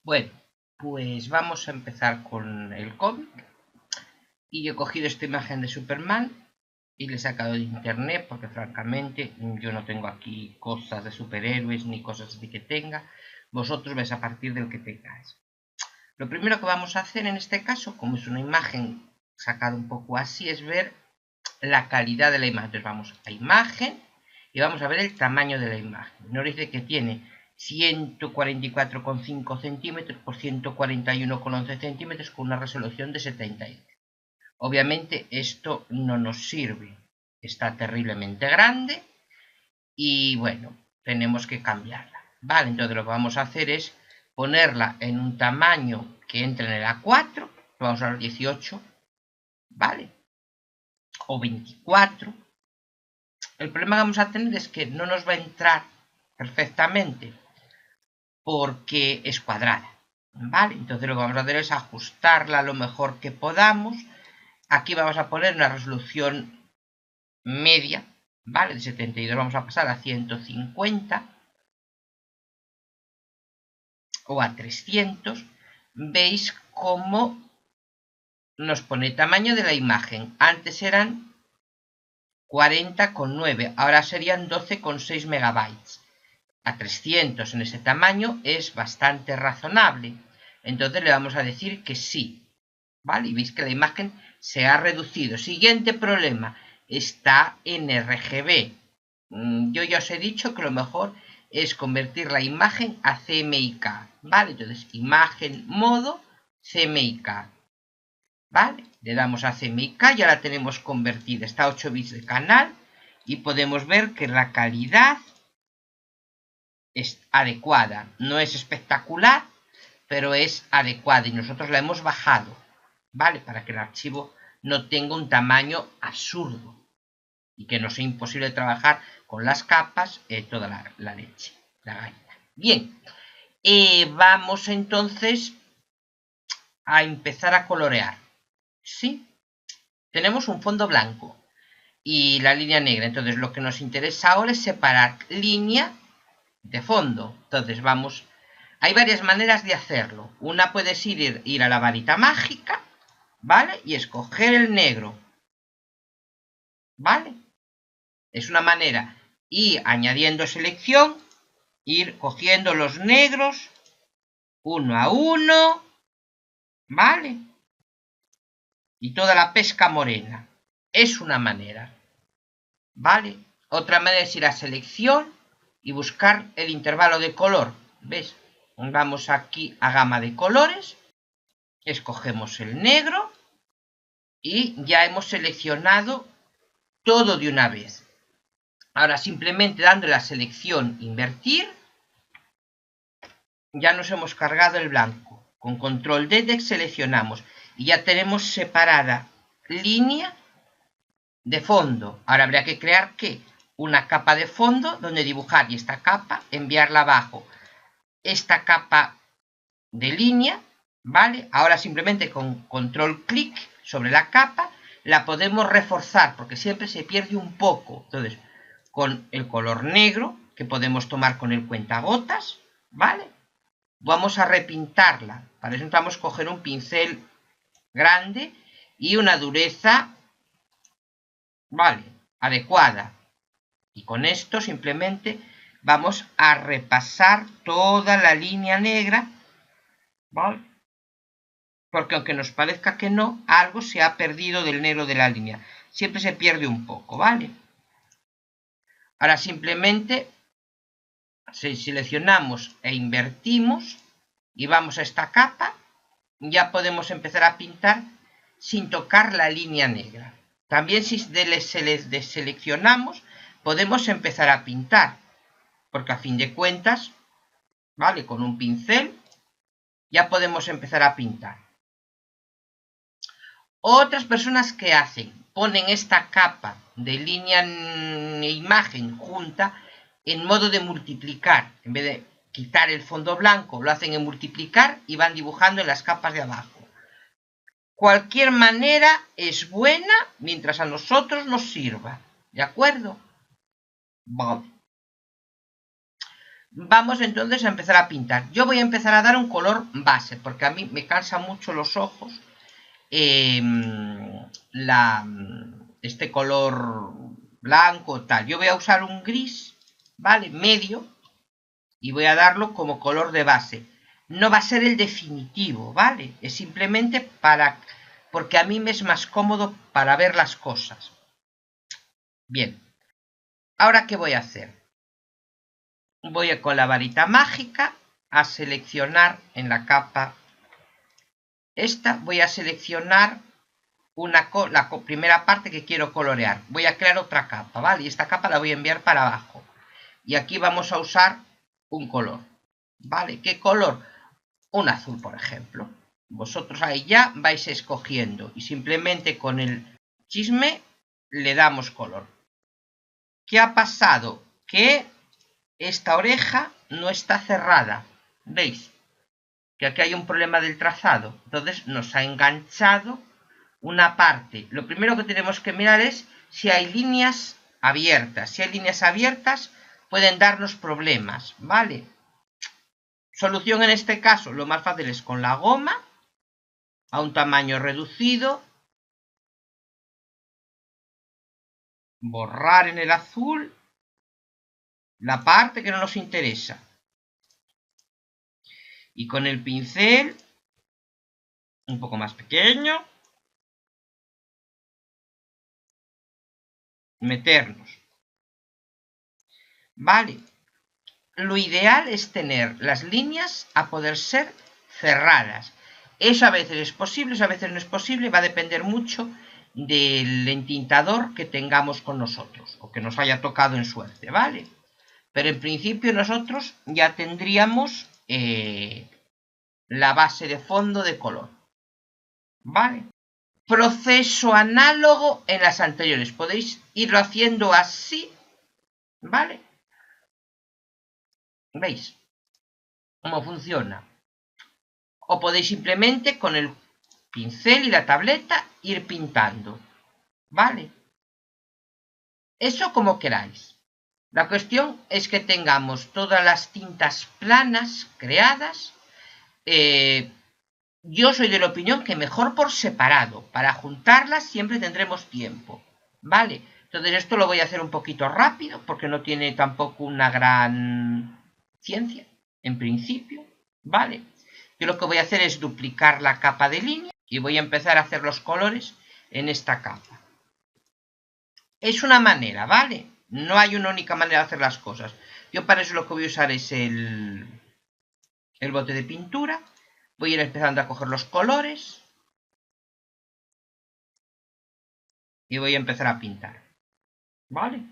Bueno, pues vamos a empezar con el cómic. Y yo he cogido esta imagen de Superman y le he sacado de internet porque francamente yo no tengo aquí cosas de superhéroes ni cosas así que tenga. Vosotros ves a partir del que tengáis. Lo primero que vamos a hacer en este caso, como es una imagen sacada un poco así, es ver la calidad de la imagen. Entonces vamos a imagen y vamos a ver el tamaño de la imagen. Nos dice que tiene 144,5 centímetros por 141,11 centímetros con una resolución de 72. Obviamente esto no nos sirve, está terriblemente grande y bueno, tenemos que cambiarla. Vale, entonces lo que vamos a hacer es ponerla en un tamaño que entre en el A4, vamos a ver 18, vale, o 24. El problema que vamos a tener es que no nos va a entrar perfectamente porque es cuadrada, ¿vale? Entonces lo que vamos a hacer es ajustarla lo mejor que podamos. Aquí vamos a poner una resolución media, ¿vale? De 72 vamos a pasar a 150 o a 300. Veis cómo nos pone el tamaño de la imagen. Antes eran 40,9, ahora serían 12,6 megabytes. A 300 en ese tamaño es bastante razonable. Entonces le vamos a decir que sí, ¿vale? Y veis que la imagen se ha reducido. Siguiente problema, está en RGB. Yo ya os he dicho que lo mejor es convertir la imagen a CMYK, ¿vale? Entonces, imagen, modo, CMYK, ¿vale? Le damos a CMYK, ya la tenemos convertida, está a 8 bits de canal y podemos ver que la calidad es adecuada. No es espectacular, pero es adecuada y nosotros la hemos bajado, ¿vale? Para que el archivo no tenga un tamaño absurdo y que no sea imposible trabajar con las capas toda la leche, la gallina. Bien, vamos entonces a empezar a colorear. ¿Sí? Tenemos un fondo blanco y la línea negra. Entonces lo que nos interesa ahora es separar línea de fondo. Entonces vamos... Hay varias maneras de hacerlo. Una puede ser ir a la varita mágica, ¿vale? Y escoger el negro, ¿vale? Es una manera. Y añadiendo selección, ir cogiendo los negros uno a uno, ¿vale? Y toda la pesca morena. Es una manera, ¿vale? Otra manera es ir a selección y buscar el intervalo de color. ¿Ves? Vamos aquí a gama de colores, escogemos el negro y ya hemos seleccionado todo de una vez. Ahora simplemente dando la selección invertir, ya nos hemos cargado el blanco. Con control D seleccionamos y ya tenemos separada línea de fondo. Ahora habría que crear ¿qué? Una capa de fondo donde dibujar y esta capa enviarla abajo. Esta capa de línea, ¿vale? Ahora simplemente con control clic sobre la capa la podemos reforzar porque siempre se pierde un poco. Entonces, con el color negro que podemos tomar con el cuentagotas, ¿vale? Vamos a repintarla. Para eso necesitamos coger un pincel grande y una dureza, ¿vale? Adecuada. Y con esto simplemente vamos a repasar toda la línea negra, ¿vale? Porque aunque nos parezca que no, algo se ha perdido del negro de la línea. Siempre se pierde un poco, ¿vale? Ahora simplemente seleccionamos e invertimos y vamos a esta capa. Ya podemos empezar a pintar sin tocar la línea negra. También si deseleccionamos, podemos empezar a pintar, porque a fin de cuentas, ¿vale? Con un pincel ya podemos empezar a pintar. Otras personas que hacen, ponen esta capa de línea e imagen junta en modo de multiplicar. En vez de quitar el fondo blanco, lo hacen en multiplicar y van dibujando en las capas de abajo. Cualquier manera es buena mientras a nosotros nos sirva. ¿De acuerdo? Vale. vamos entonces a empezar a pintar. Yo voy a empezar a dar un color base, porque a mí me cansa mucho los ojos este color blanco tal. Yo voy a usar un gris, ¿vale? Medio, y voy a darlo como color de base. No va a ser el definitivo, ¿vale? Es simplemente porque a mí me es más cómodo para ver las cosas. Bien. Ahora, ¿qué voy a hacer? Voy con la varita mágica a seleccionar en la capa esta, voy a seleccionar la primera parte que quiero colorear. Voy a crear otra capa, ¿vale? Y esta capa la voy a enviar para abajo. Y aquí vamos a usar un color, ¿vale? ¿Qué color? Un azul, por ejemplo. Vosotros ahí ya vais escogiendo y simplemente con el chisme le damos color. ¿Qué ha pasado? Que esta oreja no está cerrada, ¿veis? Que aquí hay un problema del trazado. Entonces nos ha enganchado una parte. Lo primero que tenemos que mirar es si hay líneas abiertas. Si hay líneas abiertas pueden darnos problemas, ¿vale? Solución en este caso, lo más fácil es con la goma a un tamaño reducido, borrar en el azul la parte que no nos interesa y con el pincel un poco más pequeño meternos, ¿vale? Lo ideal es tener las líneas a poder ser cerradas. Eso a veces es posible, eso a veces no es posible, va a depender mucho del entintador que tengamos con nosotros o que nos haya tocado en suerte, ¿vale? Pero en principio nosotros ya tendríamos la base de fondo de color, ¿vale? Proceso análogo en las anteriores. Podéis irlo haciendo así, ¿vale? ¿Veis cómo funciona? O podéis simplemente con el pincel y la tableta ir pintando, ¿vale? Eso como queráis. La cuestión es que tengamos todas las tintas planas creadas. Yo soy de la opinión que mejor por separado. Para juntarlas siempre tendremos tiempo, ¿vale? Entonces esto lo voy a hacer un poquito rápido porque no tiene tampoco una gran ciencia, en principio, ¿vale? Yo lo que voy a hacer es duplicar la capa de línea y voy a empezar a hacer los colores en esta capa. Es una manera, ¿vale? No hay una única manera de hacer las cosas. Yo para eso lo que voy a usar es el bote de pintura. Voy a ir empezando a coger los colores y voy a empezar a pintar, ¿vale?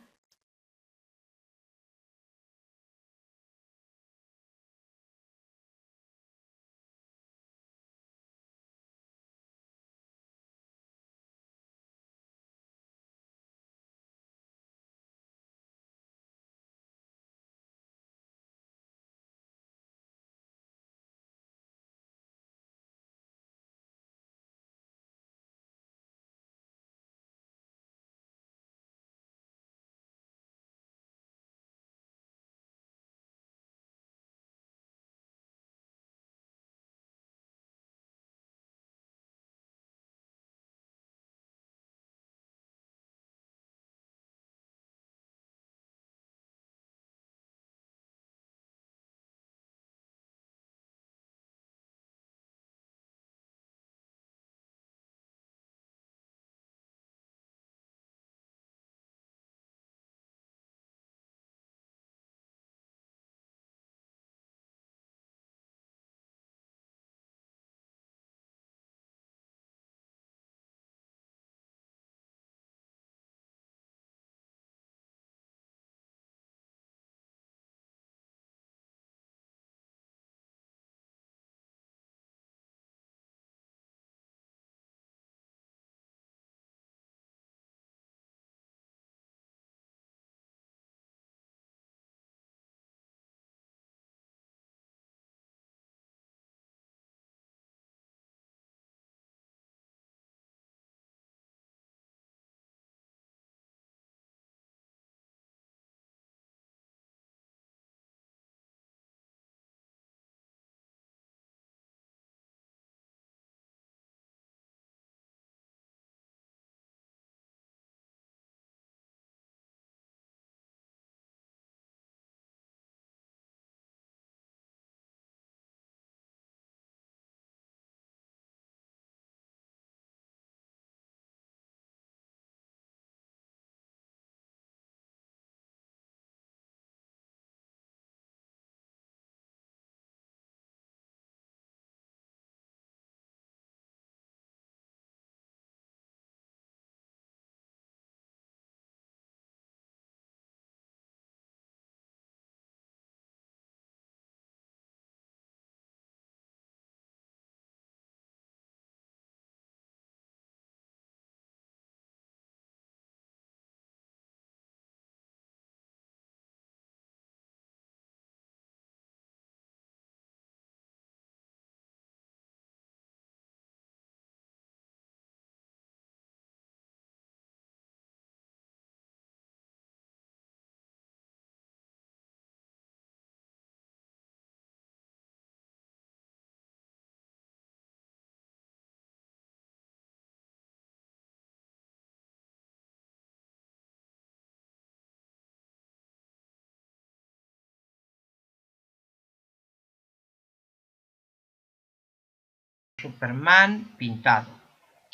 Superman pintado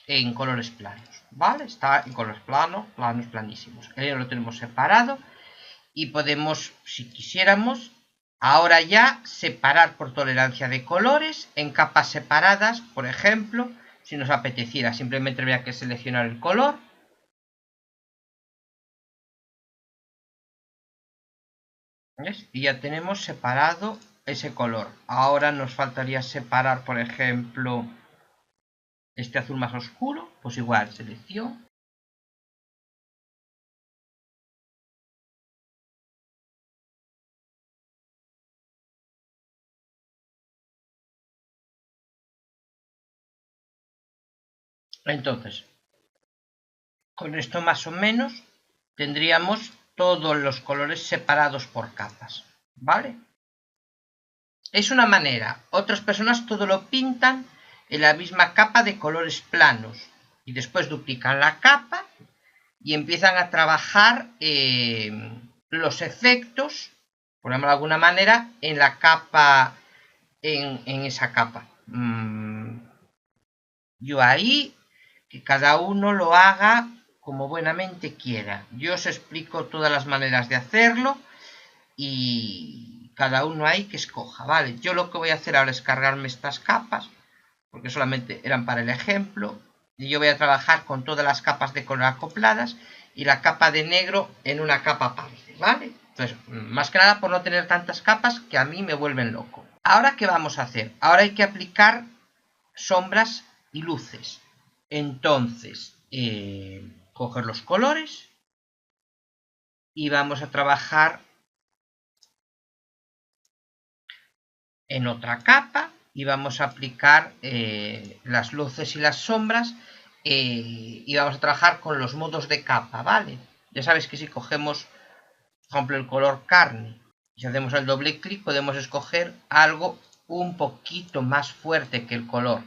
en colores planos, ¿vale? Está en colores planos, planísimos. El lo tenemos separado y podemos, si quisiéramos, ahora ya separar por tolerancia de colores en capas separadas, por ejemplo, si nos apeteciera, simplemente habría que seleccionar el color. ¿Ves? Y ya tenemos separado ese color. Ahora nos faltaría separar, por ejemplo, este azul más oscuro. Pues igual, selección. Entonces, con esto más o menos tendríamos todos los colores separados por capas, ¿vale? Es una manera. Otras personas todo lo pintan en la misma capa de colores planos y después duplican la capa y empiezan a trabajar los efectos, por llamarlo de alguna manera, en la capa, en esa capa. Yo ahí, que cada uno lo haga como buenamente quiera. Yo os explico todas las maneras de hacerlo y cada uno ahí que escoja, ¿vale? Yo lo que voy a hacer ahora es cargarme estas capas, porque solamente eran para el ejemplo, y yo voy a trabajar con todas las capas de color acopladas y la capa de negro en una capa aparte, ¿vale? Entonces, más que nada por no tener tantas capas que a mí me vuelven loco. Ahora, ¿qué vamos a hacer? Ahora hay que aplicar sombras y luces. Entonces, coger los colores y vamos a trabajar en otra capa y vamos a aplicar las luces y las sombras y vamos a trabajar con los modos de capa, ¿vale? Ya sabéis que si cogemos, por ejemplo, el color carne y si hacemos el doble clic podemos escoger algo un poquito más fuerte que el color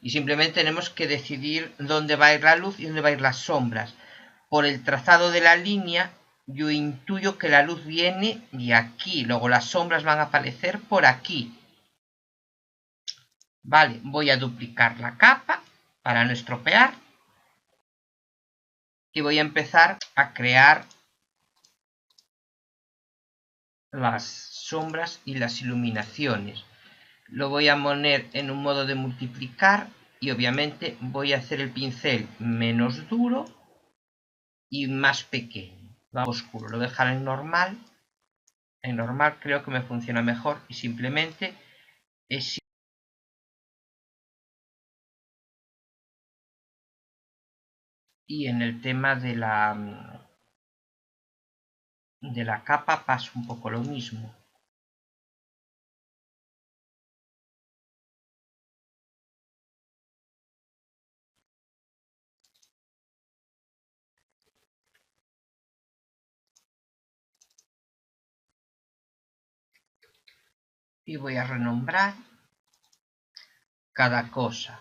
y simplemente tenemos que decidir dónde va a ir la luz y dónde va a ir las sombras. Por el trazado de la línea yo intuyo que la luz viene de aquí, luego las sombras van a aparecer por aquí. Vale, voy a duplicar la capa para no estropear y voy a empezar a crear las sombras y las iluminaciones. Lo voy a poner en un modo de multiplicar y obviamente voy a hacer el pincel menos duro y más pequeño. Va oscuro, lo dejaré en normal. En normal creo que me funciona mejor y simplemente es. Y en el tema de la capa pasa un poco lo mismo. Y voy a renombrar cada cosa.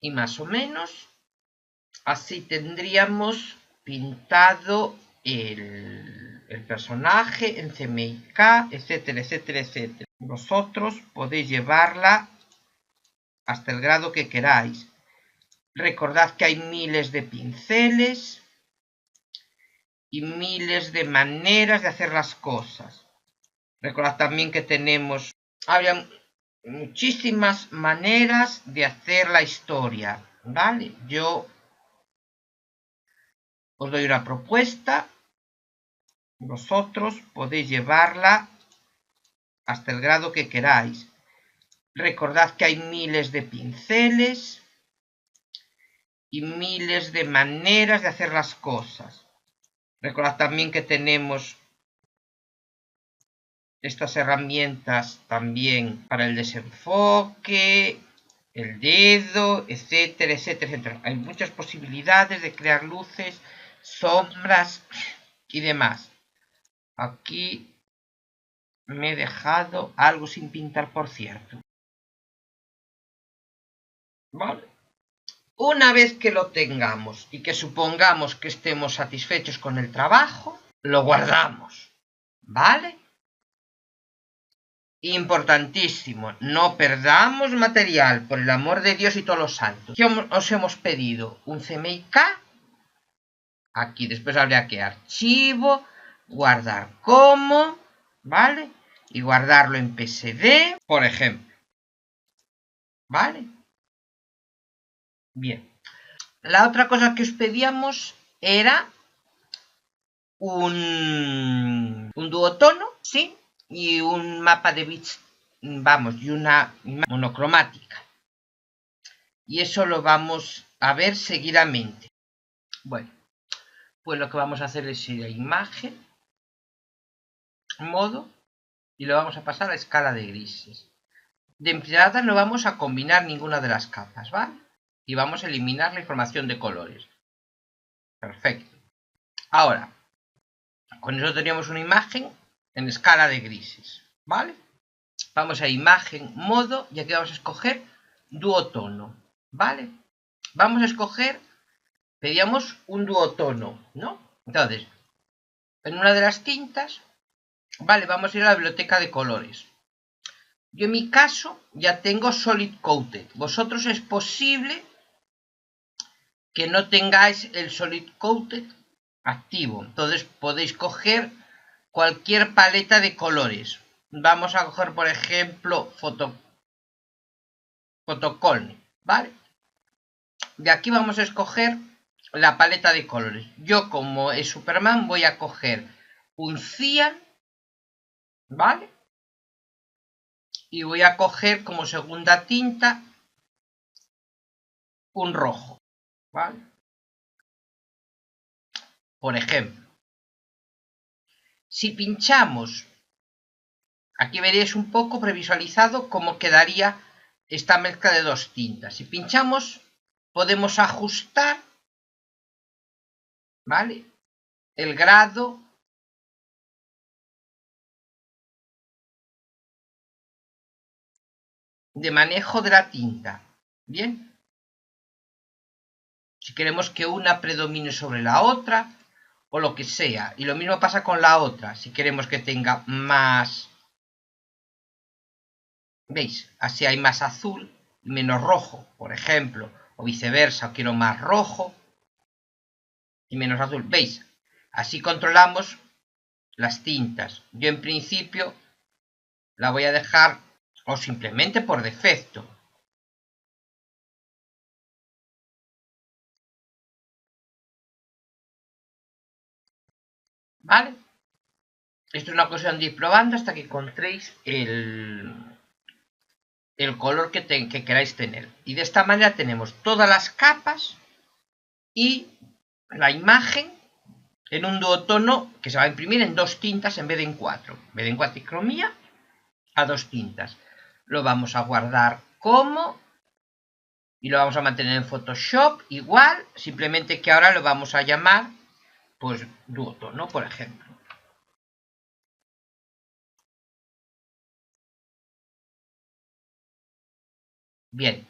Y más o menos así tendríamos pintado el personaje en CMYK, etcétera, etcétera, etcétera. Vosotros podéis llevarla hasta el grado que queráis. Recordad que hay miles de pinceles y miles de maneras de hacer las cosas. Recordad también que tenemos, había muchísimas maneras de hacer la historia, ¿vale? Yo os doy una propuesta, vosotros podéis llevarla hasta el grado que queráis. Recordad que hay miles de pinceles y miles de maneras de hacer las cosas. Recordad también que tenemos estas herramientas también para el desenfoque, el dedo, etcétera, etcétera, etcétera. Hay muchas posibilidades de crear luces, sombras y demás. Aquí me he dejado algo sin pintar, por cierto. ¿Vale? Una vez que lo tengamos y que supongamos que estemos satisfechos con el trabajo, lo guardamos, ¿vale? Importantísimo, no perdamos material, por el amor de Dios y todos los santos. ¿Qué os hemos pedido? Un CMYK. Aquí después habría que archivo, guardar como, ¿vale? Y guardarlo en PSD, por ejemplo. ¿Vale? Bien. La otra cosa que os pedíamos era un duotono, ¿sí? Y un mapa de bits, vamos, y una monocromática. Y eso lo vamos a ver seguidamente. Bueno, pues lo que vamos a hacer es ir a imagen, modo, y lo vamos a pasar a escala de grises. De entrada no vamos a combinar ninguna de las capas, ¿vale? Y vamos a eliminar la información de colores. Perfecto. Ahora, con eso teníamos una imagen en escala de grises, ¿vale? Vamos a imagen, modo, y aquí vamos a escoger duotono, ¿vale? Vamos a escoger, pedíamos un duotono, ¿no? Entonces, en una de las tintas, vale, vamos a ir a la biblioteca de colores. Yo en mi caso ya tengo Solid Coated. Vosotros es posible que no tengáis el Solid Coated activo. Entonces podéis coger cualquier paleta de colores. Vamos a coger, por ejemplo, Photocol, ¿vale? De aquí vamos a escoger la paleta de colores. Yo, como es Superman, voy a coger un cian, ¿vale? Y voy a coger como segunda tinta un rojo, ¿vale? Por ejemplo, si pinchamos, aquí veréis un poco previsualizado cómo quedaría esta mezcla de dos tintas. Si pinchamos, podemos ajustar, ¿vale? El grado de manejo de la tinta. Bien. Si queremos que una predomine sobre la otra o lo que sea. Y lo mismo pasa con la otra. Si queremos que tenga más... ¿Veis? Así hay más azul y menos rojo, por ejemplo. O viceversa, o quiero más rojo y menos azul. ¿Veis? Así controlamos las tintas. Yo en principio la voy a dejar o simplemente por defecto. ¿Vale? Esto es una cuestión de ir probando hasta que encontréis el color que queráis tener. Y de esta manera tenemos todas las capas y la imagen en un duotono que se va a imprimir en dos tintas en vez de en cuatro. En vez de en cuatricromía, a dos tintas. Lo vamos a guardar como y lo vamos a mantener en Photoshop igual, simplemente que ahora lo vamos a llamar pues duotono, por ejemplo. Bien,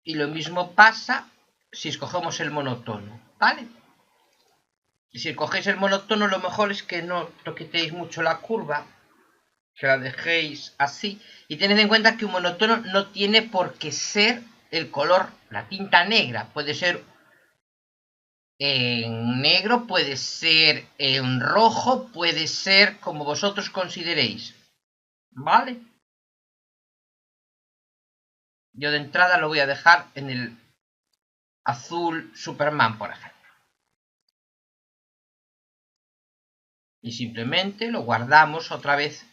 y lo mismo pasa si escogemos el monotono, ¿vale? Y si cogéis el monotono, lo mejor es que no toqueteéis mucho la curva, que la dejéis así. Y tened en cuenta que un monotono no tiene por qué ser el color, la tinta negra. Puede ser en negro, puede ser en rojo, puede ser como vosotros consideréis. ¿Vale? Yo de entrada lo voy a dejar en el azul Superman, por ejemplo. Y simplemente lo guardamos otra vez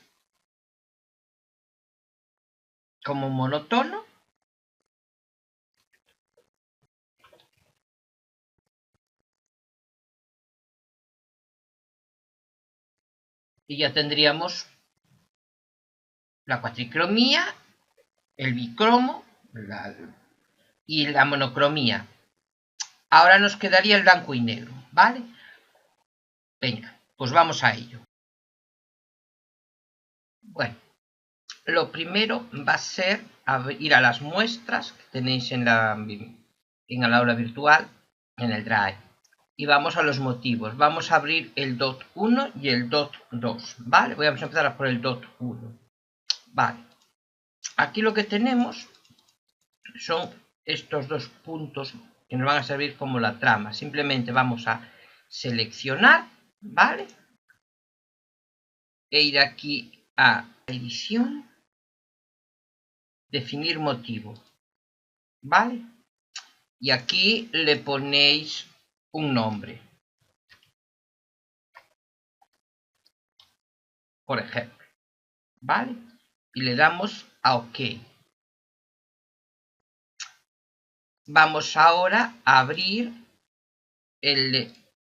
como monotono. Y ya tendríamos la cuatricromía, el bicromo y la monocromía. Ahora nos quedaría el blanco y negro, ¿vale? Venga, pues vamos a ello. Bueno, lo primero va a ser ir a las muestras que tenéis en el aula virtual, en el Drive. y vamos a los motivos. Vamos a abrir el dot 1 y el dot 2, ¿vale? Vamos a empezar por el dot 1. Vale. Aquí lo que tenemos son estos dos puntos que nos van a servir como la trama. Simplemente vamos a seleccionar, ¿vale? E ir aquí a edición, definir motivo, ¿vale? Y aquí le ponéis un nombre, por ejemplo, ¿vale? Y le damos a OK. Vamos ahora a abrir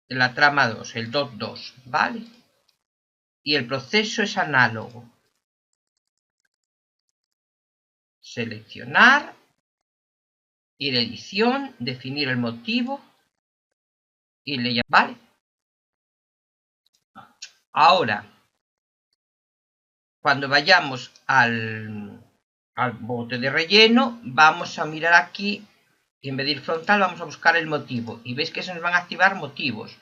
la trama 2, el dot 2, ¿vale? Y el proceso es análogo. Seleccionar, ir a edición, definir el motivo y le llamo, ¿vale? Ahora, cuando vayamos al bote de relleno, vamos a mirar aquí y en vez de ir frontal vamos a buscar el motivo y veis que se nos van a activar motivos.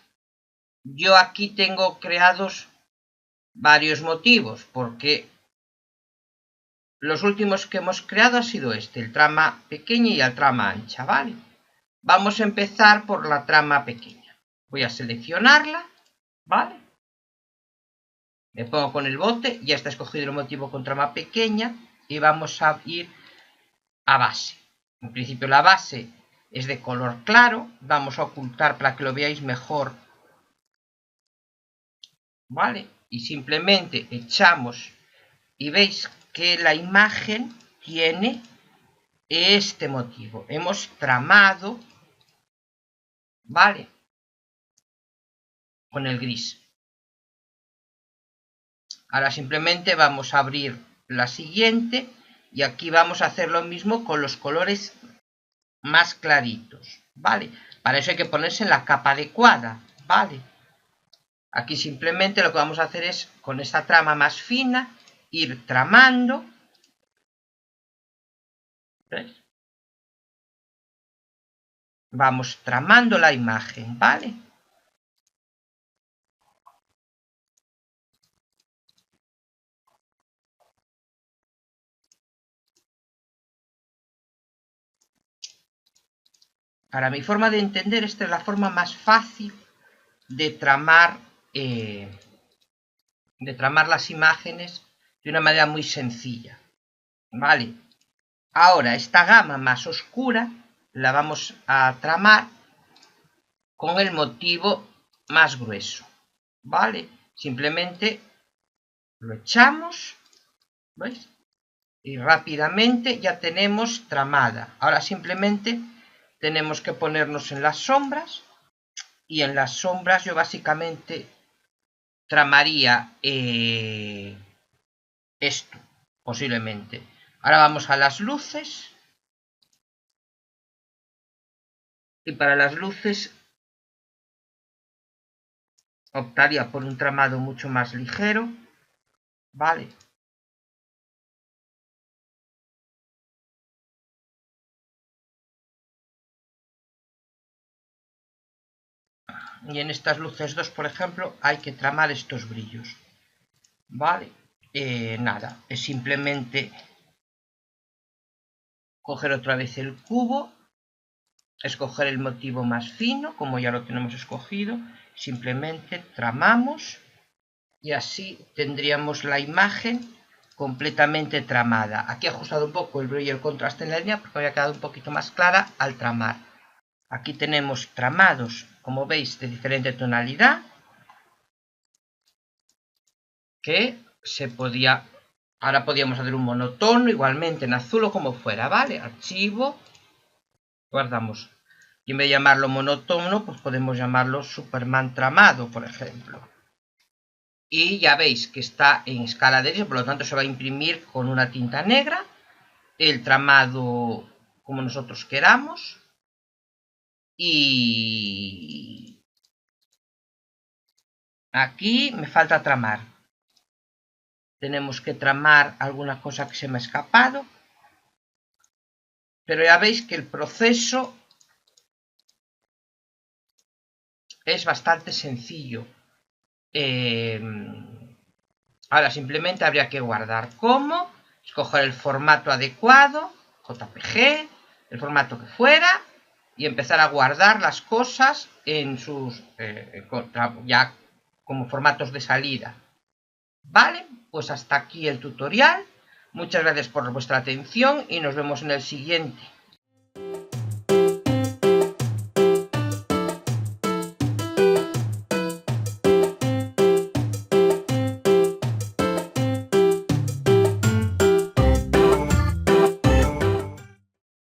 Yo aquí tengo creados varios motivos porque los últimos que hemos creado ha sido el trama pequeña y el trama ancha, ¿vale? Vamos a empezar por la trama pequeña. Voy a seleccionarla, ¿vale? Me pongo con el bote, ya está escogido el motivo con trama pequeña y vamos a ir a base. En principio la base es de color claro, vamos a ocultar para que lo veáis mejor, ¿vale? Y simplemente echamos y veis que la imagen tiene este motivo. Hemos tramado, ¿vale? Con el gris. Ahora simplemente vamos a abrir la siguiente y aquí vamos a hacer lo mismo con los colores más claritos, ¿vale? Para eso hay que ponerse en la capa adecuada, ¿vale? Aquí simplemente lo que vamos a hacer es, con esta trama más fina, ir tramando. ¿Ves? Vamos tramando la imagen, ¿vale? Para mi forma de entender, esta es la forma más fácil de tramar las imágenes de una manera muy sencilla, ¿vale? Ahora, esta gama más oscura la vamos a tramar con el motivo más grueso, ¿vale? Simplemente lo echamos, ¿veis? Y rápidamente ya tenemos tramada. Ahora simplemente tenemos que ponernos en las sombras y en las sombras yo básicamente tramaría esto, posiblemente. Ahora vamos a las luces. Y para las luces optaría por un tramado mucho más ligero, ¿vale? Y en estas luces 2, por ejemplo, hay que tramar estos brillos, ¿vale? Nada, es simplemente coger otra vez el cubo, escoger el motivo más fino, como ya lo tenemos escogido, simplemente tramamos y así tendríamos la imagen completamente tramada. Aquí he ajustado un poco el brillo y el contraste en la línea porque había quedado un poquito más clara al tramar. Aquí tenemos tramados, como veis, de diferente tonalidad que se podía... Ahora podíamos hacer un monotono igualmente en azul o como fuera, ¿vale? Archivo, guardamos. Y en vez de llamarlo monotono, pues podemos llamarlo Superman tramado, por ejemplo. Y ya veis que está en escala de gris, por lo tanto se va a imprimir con una tinta negra, el tramado como nosotros queramos. Y aquí me falta tramar. Tenemos que tramar alguna cosa que se me ha escapado. Pero ya veis que el proceso es bastante sencillo. Ahora simplemente habría que guardar como, escoger el formato adecuado, JPG, el formato que fuera, y empezar a guardar las cosas en sus ya como formatos de salida. Vale, pues hasta aquí el tutorial. Muchas gracias por vuestra atención y nos vemos en el siguiente.